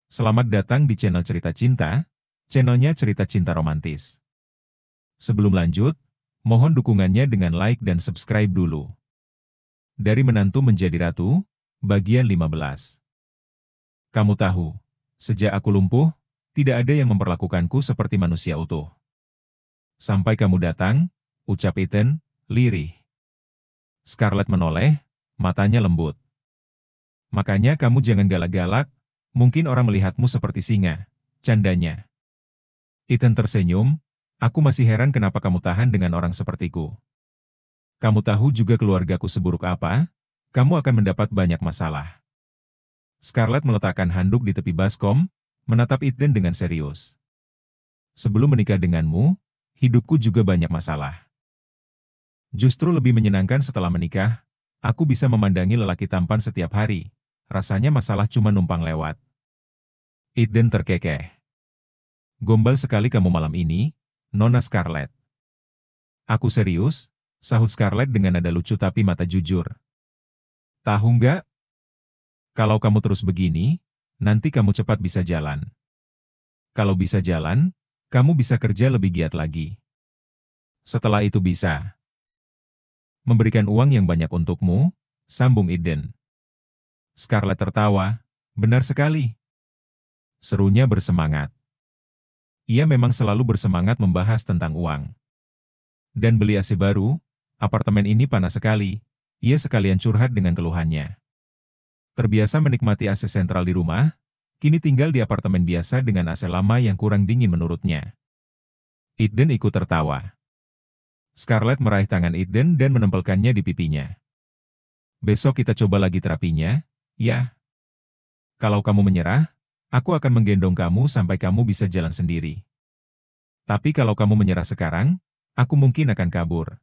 Selamat datang di channel Cerita Cinta, channelnya cerita cinta romantis. Sebelum lanjut, mohon dukungannya dengan like dan subscribe dulu. Dari menantu menjadi ratu, bagian 15. Kamu tahu, sejak aku lumpuh, tidak ada yang memperlakukanku seperti manusia utuh. Sampai kamu datang, ucap Ethan, lirih. Scarlett menoleh, matanya lembut. Makanya kamu jangan galak-galak, mungkin orang melihatmu seperti singa, candanya. Ethan tersenyum, aku masih heran kenapa kamu tahan dengan orang sepertiku. Kamu tahu juga keluargaku seburuk apa, kamu akan mendapat banyak masalah. Scarlett meletakkan handuk di tepi baskom, menatap Ethan dengan serius. Sebelum menikah denganmu, hidupku juga banyak masalah. Justru lebih menyenangkan setelah menikah, aku bisa memandangi lelaki tampan setiap hari, rasanya masalah cuma numpang lewat. Ethan terkekeh. Gombal sekali kamu malam ini, Nona Scarlett. Aku serius, sahut Scarlett dengan nada lucu tapi mata jujur. Tahu nggak? Kalau kamu terus begini, nanti kamu cepat bisa jalan. Kalau bisa jalan, kamu bisa kerja lebih giat lagi. Setelah itu bisa memberikan uang yang banyak untukmu, sambung Eden. Scarlett tertawa, benar sekali. Serunya bersemangat. Ia memang selalu bersemangat membahas tentang uang. Dan beli AC baru, apartemen ini panas sekali, ia sekalian curhat dengan keluhannya. Terbiasa menikmati AC sentral di rumah, kini tinggal di apartemen biasa dengan AC lama yang kurang dingin menurutnya. Eden ikut tertawa. Scarlett meraih tangan Eden dan menempelkannya di pipinya. Besok kita coba lagi terapinya, ya. Kalau kamu menyerah, aku akan menggendong kamu sampai kamu bisa jalan sendiri. Tapi kalau kamu menyerah sekarang, aku mungkin akan kabur.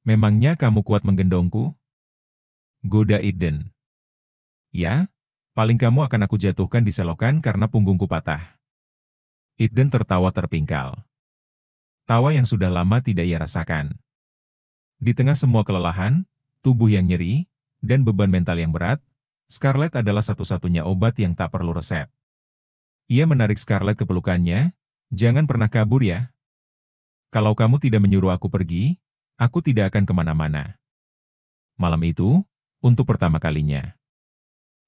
Memangnya kamu kuat menggendongku? Goda Eden. Ya, paling kamu akan aku jatuhkan di selokan karena punggungku patah. Eden tertawa terpingkal. Tawa yang sudah lama tidak ia rasakan. Di tengah semua kelelahan, tubuh yang nyeri, dan beban mental yang berat, Scarlett adalah satu-satunya obat yang tak perlu resep. Ia menarik Scarlett ke pelukannya, jangan pernah kabur ya. Kalau kamu tidak menyuruh aku pergi, aku tidak akan kemana-mana. Malam itu, untuk pertama kalinya,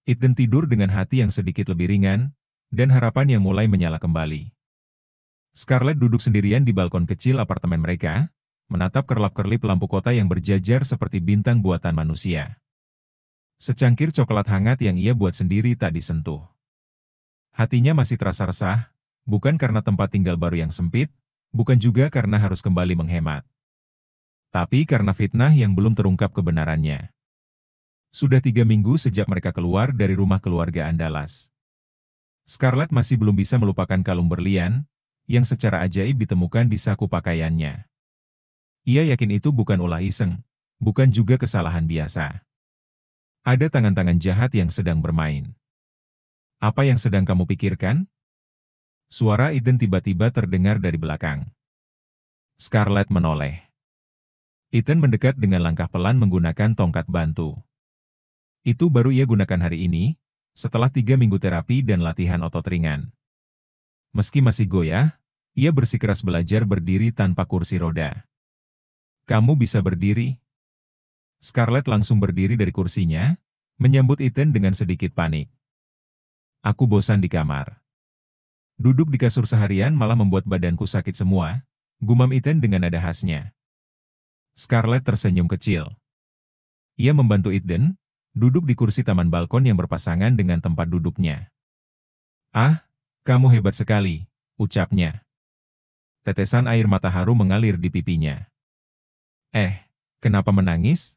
Eden tidur dengan hati yang sedikit lebih ringan, dan harapan yang mulai menyala kembali. Scarlett duduk sendirian di balkon kecil apartemen mereka, menatap kerlap-kerlip lampu kota yang berjajar seperti bintang buatan manusia. Secangkir coklat hangat yang ia buat sendiri tak disentuh. Hatinya masih terasa resah, bukan karena tempat tinggal baru yang sempit, bukan juga karena harus kembali menghemat. Tapi karena fitnah yang belum terungkap kebenarannya. Sudah 3 minggu sejak mereka keluar dari rumah keluarga Andalas. Scarlett masih belum bisa melupakan kalung berlian, yang secara ajaib ditemukan di saku pakaiannya. Ia yakin itu bukan ulah iseng, bukan juga kesalahan biasa. Ada tangan-tangan jahat yang sedang bermain. Apa yang sedang kamu pikirkan? Suara Eden tiba-tiba terdengar dari belakang. Scarlett menoleh. Ethan mendekat dengan langkah pelan menggunakan tongkat bantu. Itu baru ia gunakan hari ini, setelah 3 minggu terapi dan latihan otot ringan. Meski masih goyah, ia bersikeras belajar berdiri tanpa kursi roda. Kamu bisa berdiri? Scarlett langsung berdiri dari kursinya, menyambut Ethan dengan sedikit panik. Aku bosan di kamar. Duduk di kasur seharian malah membuat badanku sakit semua, gumam Ethan dengan nada khasnya. Scarlett tersenyum kecil. Ia membantu Ethan, duduk di kursi taman balkon yang berpasangan dengan tempat duduknya. Ah, kamu hebat sekali, ucapnya. Tetesan air mata haru mengalir di pipinya. Kenapa menangis?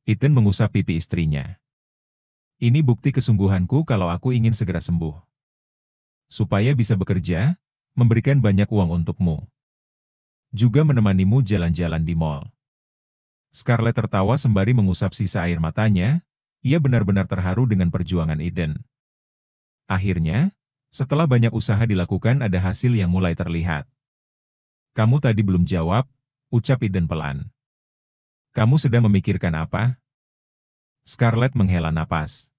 Ethan mengusap pipi istrinya. Ini bukti kesungguhanku kalau aku ingin segera sembuh. Supaya bisa bekerja, memberikan banyak uang untukmu. Juga menemanimu jalan-jalan di mall. Scarlett tertawa sembari mengusap sisa air matanya, ia benar-benar terharu dengan perjuangan Eden. Akhirnya, setelah banyak usaha dilakukan ada hasil yang mulai terlihat. Kamu tadi belum jawab, ucap Eden pelan. Kamu sedang memikirkan apa? Scarlett menghela napas.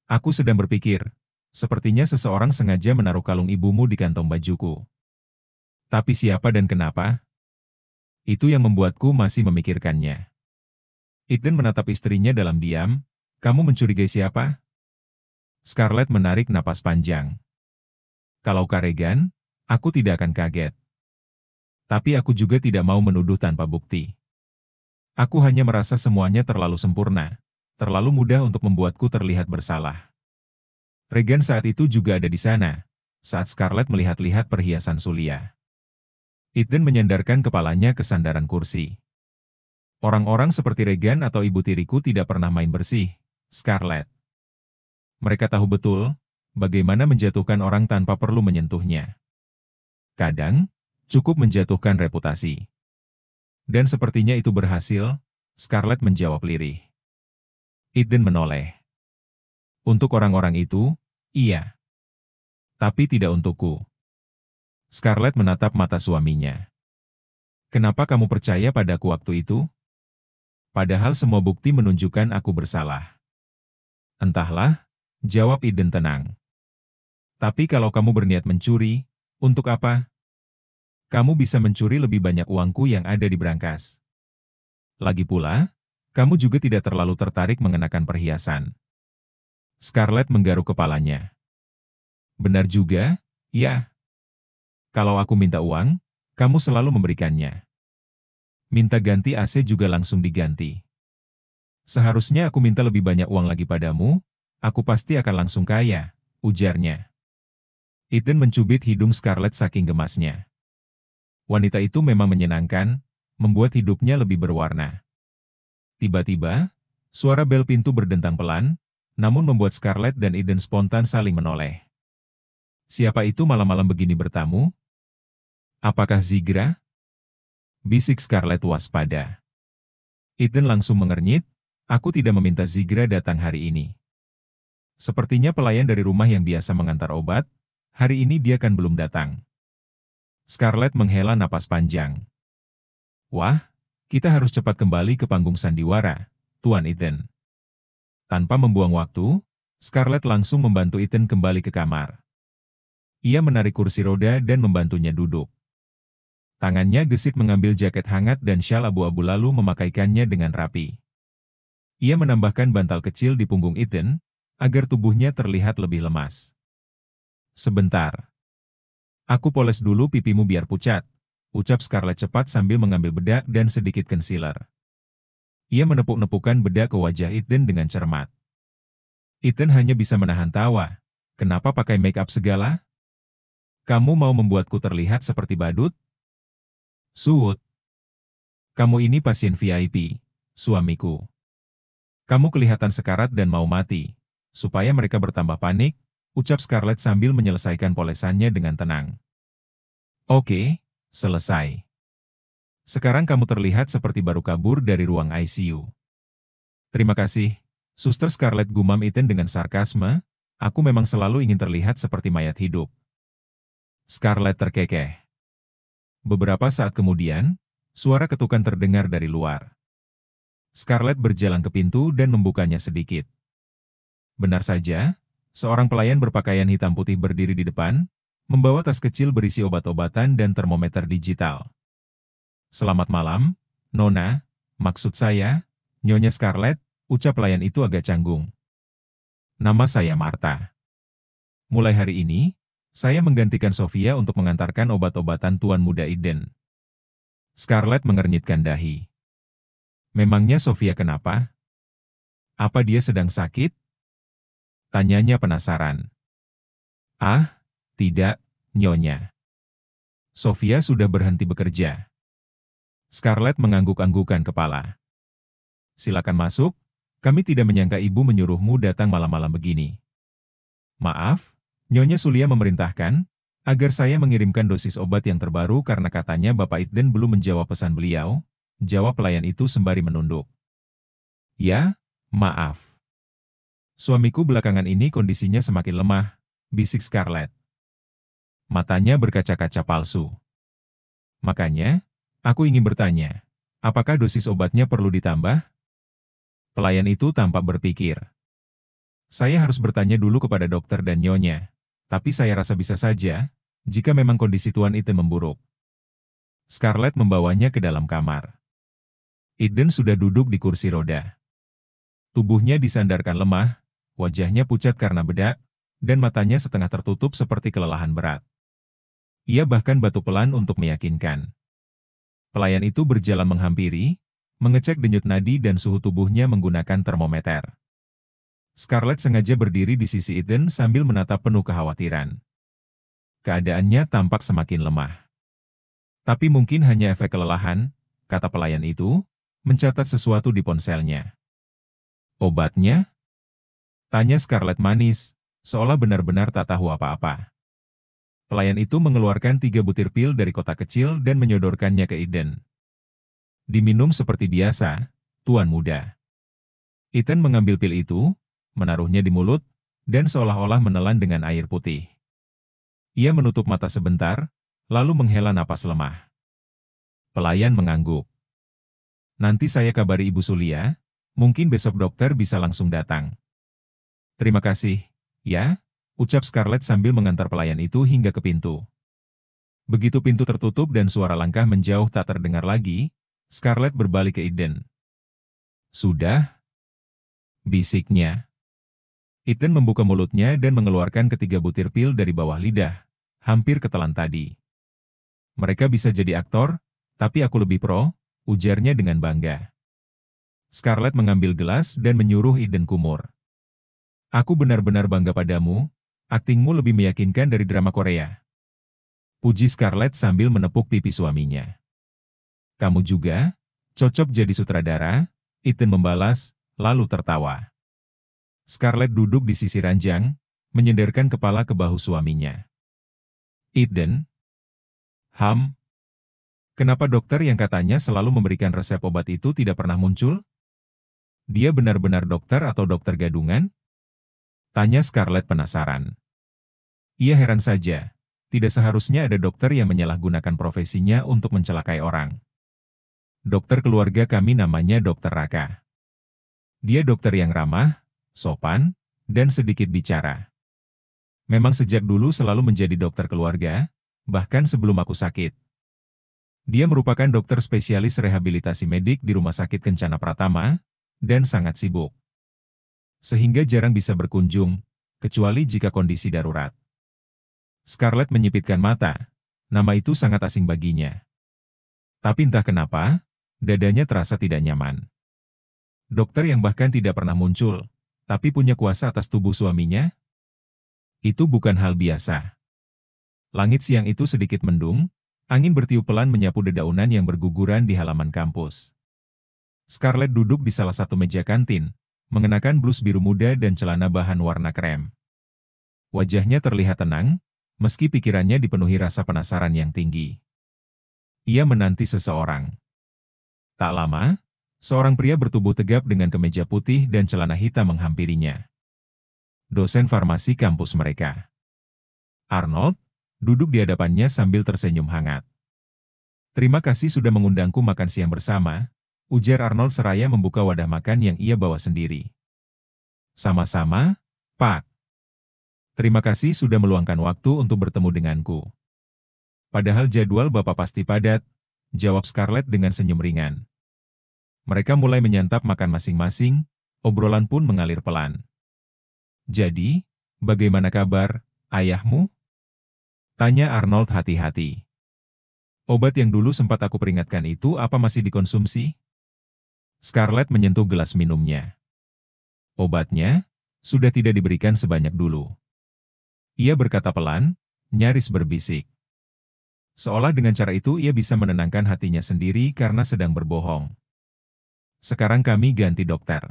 Aku sedang berpikir, Sepertinya seseorang sengaja menaruh kalung ibumu di kantong bajuku. Tapi siapa dan kenapa? Itu yang membuatku masih memikirkannya. Eden menatap istrinya dalam diam. Kamu mencurigai siapa? Scarlett menarik napas panjang. Kalau Regan, aku tidak akan kaget. Tapi aku juga tidak mau menuduh tanpa bukti. Aku hanya merasa semuanya terlalu sempurna, terlalu mudah untuk membuatku terlihat bersalah. Regan saat itu juga ada di sana, saat Scarlett melihat-lihat perhiasan Sulia. Eden menyandarkan kepalanya ke sandaran kursi. Orang-orang seperti Regan atau ibu tiriku tidak pernah main bersih, Scarlett. Mereka tahu betul bagaimana menjatuhkan orang tanpa perlu menyentuhnya. Kadang, cukup menjatuhkan reputasi. Dan sepertinya itu berhasil, Scarlett menjawab lirih. Eden menoleh. Untuk orang-orang itu, iya. Tapi tidak untukku. Scarlett menatap mata suaminya. Kenapa kamu percaya padaku waktu itu? Padahal semua bukti menunjukkan aku bersalah. Entahlah, jawab Eden tenang. Tapi kalau kamu berniat mencuri, untuk apa? Kamu bisa mencuri lebih banyak uangku yang ada di berangkas. Lagi pula, kamu juga tidak terlalu tertarik mengenakan perhiasan. Scarlett menggaruk kepalanya. Benar juga, ya. Kalau aku minta uang, kamu selalu memberikannya. Minta ganti AC juga langsung diganti. Seharusnya aku minta lebih banyak uang lagi padamu, aku pasti akan langsung kaya, ujarnya. Eden mencubit hidung Scarlett saking gemasnya. Wanita itu memang menyenangkan, membuat hidupnya lebih berwarna. Tiba-tiba, suara bel pintu berdentang pelan, namun membuat Scarlett dan Eden spontan saling menoleh. Siapa itu malam-malam begini bertamu? Apakah Zigra? Bisik Scarlett waspada. Eden langsung mengernyit, aku tidak meminta Zigra datang hari ini. Sepertinya pelayan dari rumah yang biasa mengantar obat, hari ini dia kan belum datang. Scarlett menghela napas panjang. Wah, kita harus cepat kembali ke panggung sandiwara, Tuan Eden. Tanpa membuang waktu, Scarlett langsung membantu Eden kembali ke kamar. Ia menarik kursi roda dan membantunya duduk. Tangannya gesit mengambil jaket hangat dan syal abu-abu lalu memakaikannya dengan rapi. Ia menambahkan bantal kecil di punggung Eden, agar tubuhnya terlihat lebih lemas. Sebentar. Aku poles dulu pipimu biar pucat, ucap Scarlett cepat sambil mengambil bedak dan sedikit concealer. Ia menepuk-nepukkan bedak ke wajah Eden dengan cermat. Eden hanya bisa menahan tawa. Kenapa pakai make up segala? Kamu mau membuatku terlihat seperti badut? Suut. Kamu ini pasien VIP, suamiku. Kamu kelihatan sekarat dan mau mati. Supaya mereka bertambah panik, ucap Scarlett sambil menyelesaikan polesannya dengan tenang. Oke, selesai. Sekarang kamu terlihat seperti baru kabur dari ruang ICU. Terima kasih, Suster Scarlett, gumam Eden dengan sarkasme. Aku memang selalu ingin terlihat seperti mayat hidup. Scarlett terkekeh. Beberapa saat kemudian, suara ketukan terdengar dari luar. Scarlett berjalan ke pintu dan membukanya sedikit. Benar saja, seorang pelayan berpakaian hitam putih berdiri di depan, membawa tas kecil berisi obat-obatan dan termometer digital. Selamat malam, Nona, maksud saya, Nyonya Scarlett, ucap pelayan itu agak canggung. Nama saya Martha. Mulai hari ini, saya menggantikan Sofia untuk mengantarkan obat-obatan Tuan Muda Eden. Scarlett mengernyitkan dahi. Memangnya Sofia kenapa? Apa dia sedang sakit? Tanyanya penasaran. Ah, tidak, Nyonya. Sofia sudah berhenti bekerja. Scarlett mengangguk-anggukan kepala. Silakan masuk, kami tidak menyangka ibu menyuruhmu datang malam-malam begini. Maaf, Nyonya Sulia memerintahkan, agar saya mengirimkan dosis obat yang terbaru karena katanya Bapak Eden belum menjawab pesan beliau, jawab pelayan itu sembari menunduk. Ya, maaf. Suamiku belakangan ini kondisinya semakin lemah, bisik Scarlett. Matanya berkaca-kaca palsu. Makanya, aku ingin bertanya, apakah dosis obatnya perlu ditambah? Pelayan itu tampak berpikir. Saya harus bertanya dulu kepada dokter dan nyonya. Tapi saya rasa bisa saja, jika memang kondisi Tuan Eden memburuk. Scarlett membawanya ke dalam kamar. Eden sudah duduk di kursi roda. Tubuhnya disandarkan lemah, wajahnya pucat karena bedak, dan matanya setengah tertutup seperti kelelahan berat. Ia bahkan batuk pelan untuk meyakinkan. Pelayan itu berjalan menghampiri, mengecek denyut nadi dan suhu tubuhnya menggunakan termometer. Scarlett sengaja berdiri di sisi Eden sambil menatap penuh kekhawatiran. Keadaannya tampak semakin lemah. Tapi mungkin hanya efek kelelahan, kata pelayan itu, mencatat sesuatu di ponselnya. Obatnya? Tanya Scarlett manis, seolah benar-benar tak tahu apa-apa. Pelayan itu mengeluarkan 3 butir pil dari kotak kecil dan menyodorkannya ke Eden. Diminum seperti biasa, Tuan Muda. Eden mengambil pil itu, menaruhnya di mulut, dan seolah-olah menelan dengan air putih. Ia menutup mata sebentar, lalu menghela napas lemah. Pelayan mengangguk. Nanti saya kabari Ibu Sulia, mungkin besok dokter bisa langsung datang. Terima kasih, ya, ucap Scarlett sambil mengantar pelayan itu hingga ke pintu. Begitu pintu tertutup dan suara langkah menjauh tak terdengar lagi, Scarlett berbalik ke Eden. Sudah? Bisiknya. Eden membuka mulutnya dan mengeluarkan ketiga butir pil dari bawah lidah, hampir ketelan tadi. Mereka bisa jadi aktor, tapi aku lebih pro, ujarnya dengan bangga. Scarlett mengambil gelas dan menyuruh Eden kumur. Aku benar-benar bangga padamu, aktingmu lebih meyakinkan dari drama Korea. Puji Scarlett sambil menepuk pipi suaminya. Kamu juga, cocok jadi sutradara, Eden membalas, lalu tertawa. Scarlett duduk di sisi ranjang, menyenderkan kepala ke bahu suaminya. Eden? Kenapa dokter yang katanya selalu memberikan resep obat itu tidak pernah muncul? Dia benar-benar dokter atau dokter gadungan? Tanya Scarlett penasaran. Ia heran saja, tidak seharusnya ada dokter yang menyalahgunakan profesinya untuk mencelakai orang. Dokter keluarga kami namanya Dokter Raka. Dia dokter yang ramah, sopan, dan sedikit bicara. Memang sejak dulu selalu menjadi dokter keluarga, bahkan sebelum aku sakit. Dia merupakan dokter spesialis rehabilitasi medik di Rumah Sakit Kencana Pratama, dan sangat sibuk. Sehingga jarang bisa berkunjung, kecuali jika kondisi darurat. Scarlett menyipitkan mata, nama itu sangat asing baginya. Tapi entah kenapa, dadanya terasa tidak nyaman. Dokter yang bahkan tidak pernah muncul, tapi punya kuasa atas tubuh suaminya? Itu bukan hal biasa. Langit siang itu sedikit mendung, angin bertiup pelan menyapu dedaunan yang berguguran di halaman kampus. Scarlett duduk di salah satu meja kantin, mengenakan blus biru muda dan celana bahan warna krem. Wajahnya terlihat tenang, meski pikirannya dipenuhi rasa penasaran yang tinggi. Ia menanti seseorang. Tak lama, seorang pria bertubuh tegap dengan kemeja putih dan celana hitam menghampirinya. Dosen farmasi kampus mereka. Arnold, duduk di hadapannya sambil tersenyum hangat. Terima kasih sudah mengundangku makan siang bersama, ujar Arnold seraya membuka wadah makan yang ia bawa sendiri. Sama-sama, Pak. Terima kasih sudah meluangkan waktu untuk bertemu denganku. Padahal jadwal Bapak pasti padat, jawab Scarlett dengan senyum ringan. Mereka mulai menyantap makan masing-masing, obrolan pun mengalir pelan. Jadi, bagaimana kabar, ayahmu? Tanya Arnold hati-hati. Obat yang dulu sempat aku peringatkan itu apa masih dikonsumsi? Scarlett menyentuh gelas minumnya. Obatnya, sudah tidak diberikan sebanyak dulu. Ia berkata pelan, nyaris berbisik. Seolah dengan cara itu ia bisa menenangkan hatinya sendiri karena sedang berbohong. Sekarang kami ganti dokter.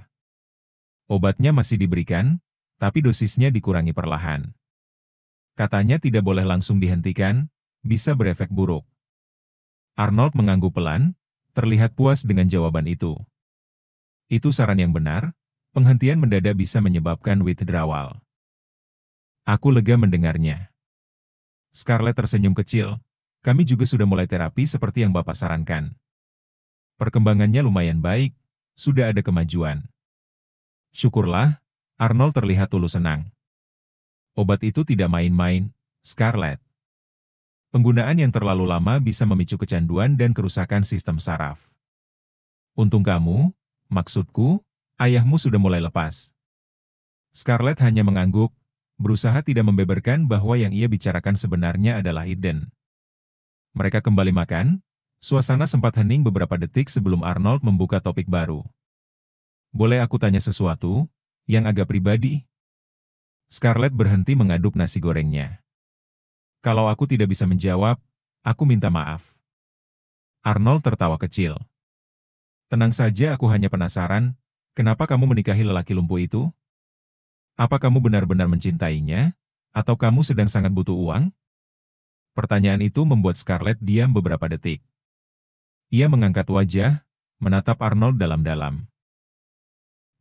Obatnya masih diberikan, tapi dosisnya dikurangi perlahan. Katanya tidak boleh langsung dihentikan, bisa berefek buruk. Arnold mengangguk pelan, terlihat puas dengan jawaban itu. Itu saran yang benar, penghentian mendadak bisa menyebabkan withdrawal. Aku lega mendengarnya. Scarlett tersenyum kecil, kami juga sudah mulai terapi seperti yang Bapak sarankan. Perkembangannya lumayan baik, sudah ada kemajuan. Syukurlah, Arnold terlihat tulus senang. Obat itu tidak main-main, Scarlett. Penggunaan yang terlalu lama bisa memicu kecanduan dan kerusakan sistem saraf. Untung kamu, maksudku, ayahmu sudah mulai lepas. Scarlett hanya mengangguk, berusaha tidak membeberkan bahwa yang ia bicarakan sebenarnya adalah Eden. Mereka kembali makan, suasana sempat hening beberapa detik sebelum Arnold membuka topik baru. Boleh aku tanya sesuatu, yang agak pribadi? Scarlett berhenti mengaduk nasi gorengnya. Kalau aku tidak bisa menjawab, aku minta maaf. Arnold tertawa kecil. Tenang saja, aku hanya penasaran, kenapa kamu menikahi lelaki lumpuh itu? Apa kamu benar-benar mencintainya? Atau kamu sedang sangat butuh uang? Pertanyaan itu membuat Scarlett diam beberapa detik. Ia mengangkat wajah, menatap Arnold dalam-dalam.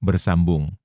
Bersambung.